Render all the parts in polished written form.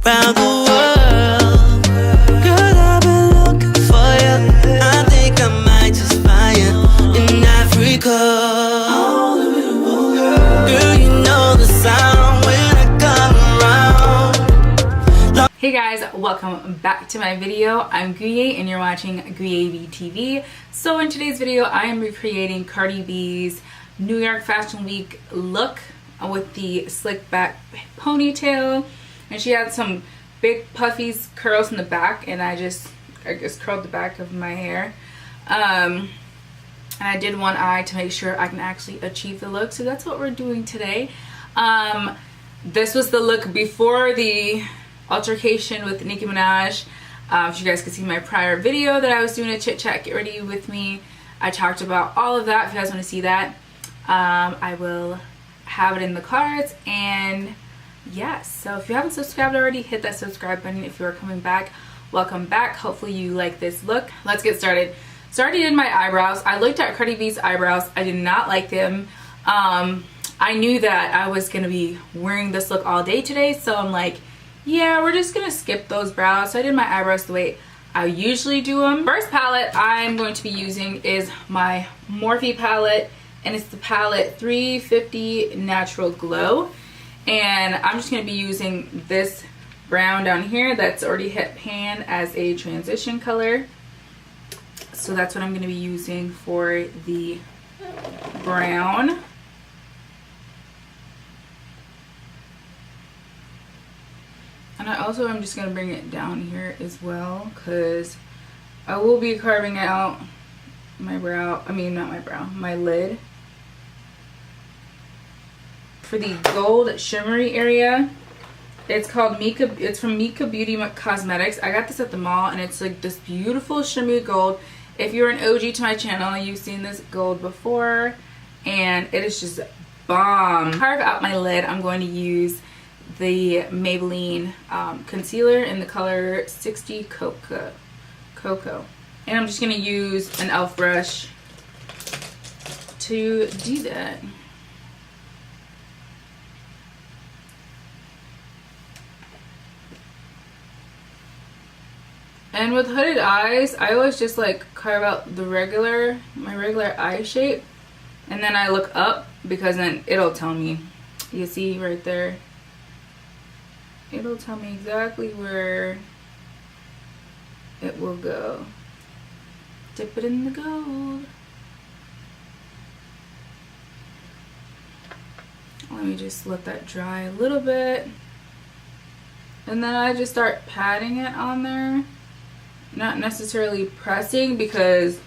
Round the world, girl, I've been looking for you. I think I might just find you in Africa. Girl, you know the sound when I come around. Hey guys, welcome back to my video. I'm Guye and you're watching Guye B TV. So in today's video, I am recreating Cardi B's New York Fashion Week look with the slick back ponytail. And she had some big puffy curls in the back, and I just curled the back of my hair. And I did one eye to make sure I can actually achieve the look. So that's what we're doing today. This was the look before the altercation with Nicki Minaj. If you guys could see my prior video that I was doing a chit chat, get ready with me. I talked about all of that. If you guys want to see that, I will have it in the cards. And yes, so if you haven't subscribed already, hit that subscribe button. If you are coming back, welcome back. Hopefully you like this look. Let's get started. So I already did my eyebrows. I looked at Cardi B's eyebrows. I did not like them. I knew that I was going to be wearing this look all day today, so I'm like, yeah, we're just going to skip those brows. So I did my eyebrows the way I usually do them. First palette I'm going to be using is my Morphe palette, and it's the palette 350 Natural Glow. And I'm just going to be using this brown down here that's already hit pan as a transition color. So that's what I'm going to be using for the brown. And I also am just going to bring it down here as well, because I will be carving out my brow, my lid. For the gold shimmery area, it's called Mika. It's from Mika Beauty Cosmetics. I got this at the mall, and it's like this beautiful shimmery gold. If you're an OG to my channel, you've seen this gold before, and it is just bomb. To carve out my lid, I'm going to use the Maybelline Concealer in the color 60 Cocoa. And I'm just going to use an e.l.f. brush to do that. And with hooded eyes, I always just like carve out my regular eye shape, and then I look up, because then it'll tell me. You see right there? It'll tell me exactly where it will go. Dip it in the gold. Let me just let that dry a little bit. And then I just start patting it on there. Not necessarily pressing, because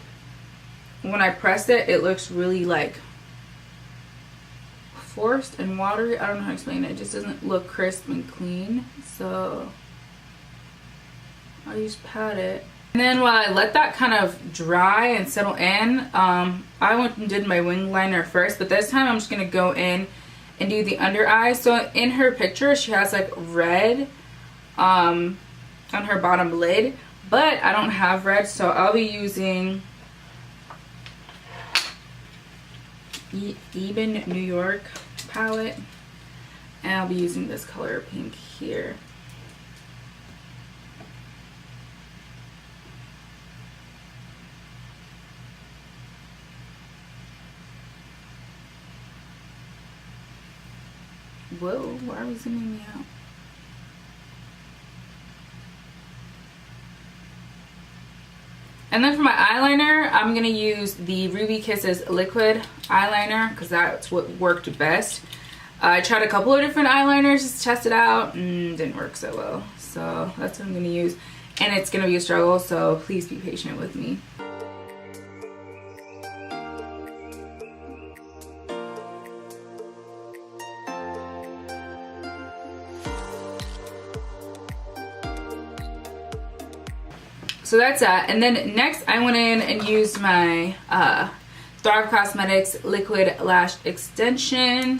when I press it, it looks really like forced and watery. I don't know how to explain it. It just doesn't look crisp and clean. So I just pat it. And then while I let that kind of dry and settle in, I went and did my wing liner first, but this time I'm just going to go in and do the under eye. So in her picture, she has like red on her bottom lid. But I don't have red, so I'll be using Even New York palette. And I'll be using this color pink here. Whoa, why are we zooming me out? And then for my eyeliner, I'm going to use the Ruby Kisses liquid eyeliner, because that's what worked best. I tried a couple of different eyeliners just to test it out, and didn't work so well. So that's what I'm going to use. And it's going to be a struggle, so please be patient with me. So that's that. And then next I went in and used my Thrive Cosmetics Liquid Lash Extension.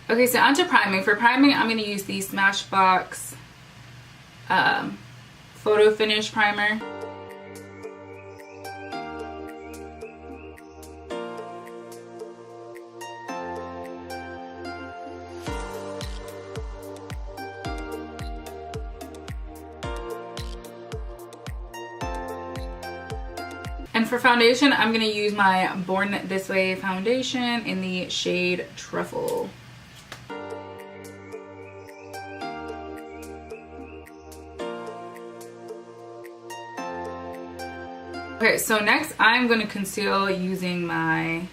Okay, so onto priming. For priming, I'm going to use the Smashbox Photo Finish Primer. And for foundation, I'm going to use my Born This Way foundation in the shade Truffle. Okay, so next I'm going to conceal using my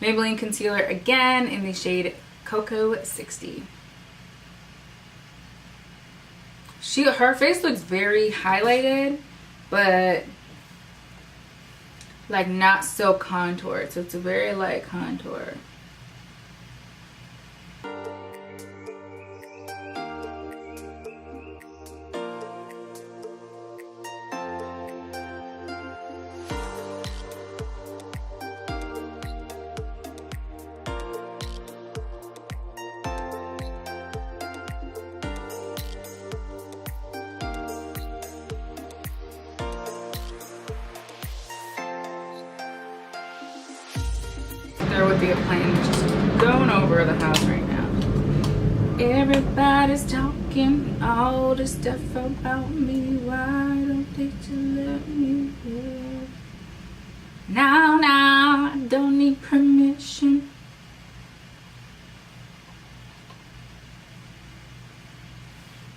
Maybelline Concealer again in the shade Cocoa 60. Her face looks very highlighted, but like not so contoured, so it's a very light contour. There would be a plane just going over the house right now. Everybody's talking all this stuff about me. Why don't they just let me live? Now, I don't need permission.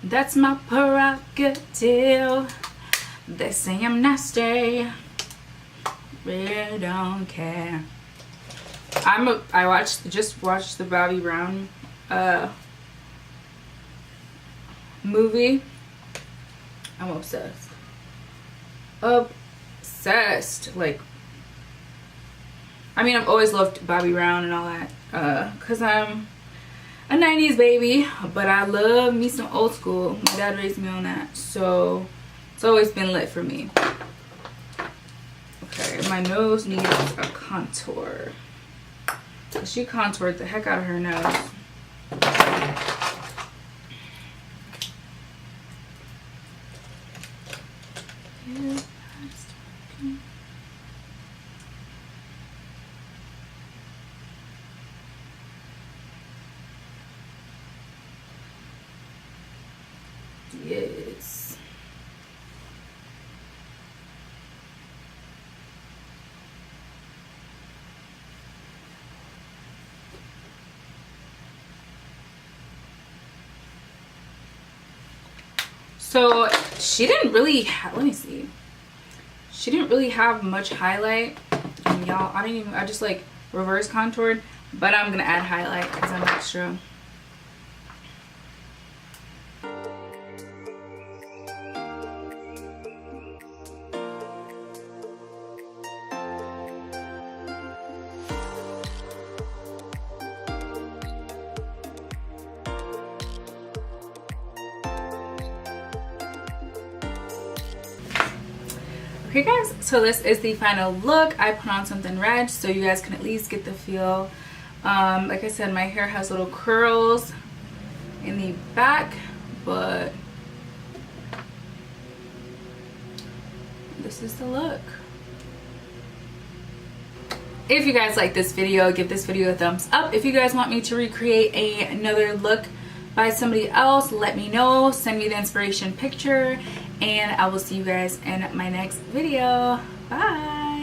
That's my prerogative. They say I'm nasty. Really don't care. I just watched the Bobby Brown movie. I'm obsessed. Obsessed. Like, I mean, I've always loved Bobby Brown and all that, cause I'm a 90s baby, but I love me some old school. My dad raised me on that, so it's always been lit for me. Okay, my nose needs a contour. She contoured the heck out of her nose. Yes. So she didn't really have, let me see. She didn't really have much highlight. And y'all, I just like reverse contoured, but I'm gonna add highlight because I'm extra. Okay guys, so this is the final look. I put on something red so you guys can at least get the feel. Like I said, my hair has little curls in the back, but this is the look. If you guys like this video, give this video a thumbs up. If you guys want me to recreate another look by somebody else, let me know. Send me the inspiration picture. And I will see you guys in my next video. Bye.